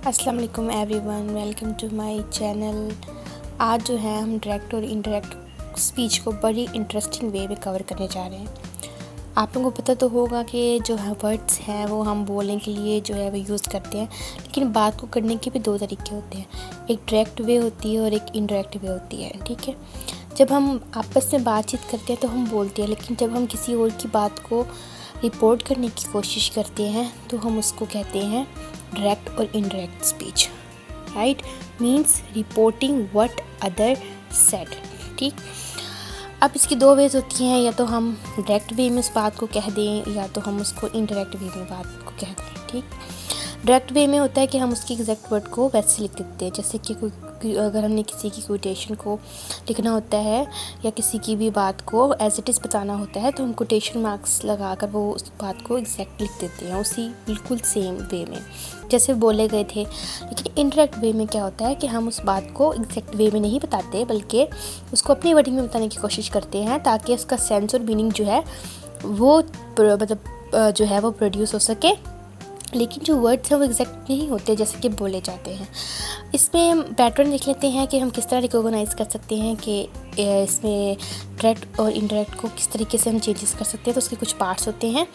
अस्सलाम वालेकुम everyone, welcome to my channel. आज जो है हम डायरेक्ट और इनडायरेक्ट स्पीच को बड़ी इंटरेस्टिंग वे में कवर करने जा रहे हैं। आप लोगों को पता तो होगा कि जो है वर्ड्स हैं वो हम बोलने के लिए जो है वो यूज़ करते हैं, लेकिन बात को करने के भी दो तरीके होते हैं। एक डायरेक्ट वे होती है और एक इनडायरेक्ट वे होती है, ठीक है। जब हम आपस में बातचीत करते हैं तो हम बोलते हैं, लेकिन जब हम किसी और की बात को रिपोर्ट करने की कोशिश करते हैं तो हम उसको कहते हैं डायरेक्ट और indirect speech. Right means reporting what other said. ठीक, अब इसकी दो वेज होती हैं, या तो हम डायरेक्ट वे में उस बात को कह दें या तो हम उसको इनडायरेक्ट वे में बात को कह दें। ठीक, डायरेक्ट वे में होता है कि हम उसकी एग्जैक्ट वर्ड को वैसे लिख देते हैं, जैसे कि अगर हमने किसी की कोटेशन को लिखना होता है या किसी की भी बात को एज इट इज़ बताना होता है तो हम कोटेशन मार्क्स लगाकर वो उस बात को एग्जैक्ट लिख देते हैं, उसी बिल्कुल सेम वे में जैसे बोले गए थे। लेकिन इनडायरेक्ट वे में क्या होता है कि हम उस बात को एग्जैक्ट वे में नहीं बताते, बल्कि उसको अपनी वर्डिंग में बताने की कोशिश करते हैं ताकि उसका सेंस और मीनिंग जो है वो मतलब जो है वो प्रोड्यूस हो सके, लेकिन जो वर्ड्स हैं वो एग्जैक्ट नहीं होते जैसे कि बोले जाते हैं। इसमें पैटर्न देख लेते हैं कि हम किस तरह रिकॉग्नाइज़ कर सकते हैं कि इसमें डायरेक्ट और इनडायरेक्ट को किस तरीके से हम चेंजेस कर सकते हैं। तो उसके कुछ पार्ट्स होते हैं।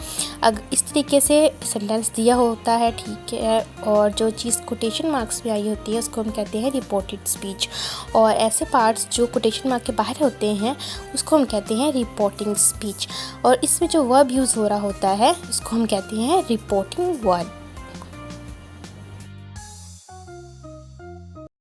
अगर इस तरीके से सेंटेंस दिया होता है, ठीक है, और जो चीज़ कोटेशन मार्क्स में आई होती है उसको हम कहते हैं रिपोर्टेड स्पीच, और ऐसे पार्ट्स जो कोटेशन मार्क के बाहर होते हैं उसको हम कहते हैं रिपोर्टिंग स्पीच। और इसमें जो वर्ब यूज़ हो रहा होता है उसको हम कहते हैं रिपोर्टिंग वर्ब।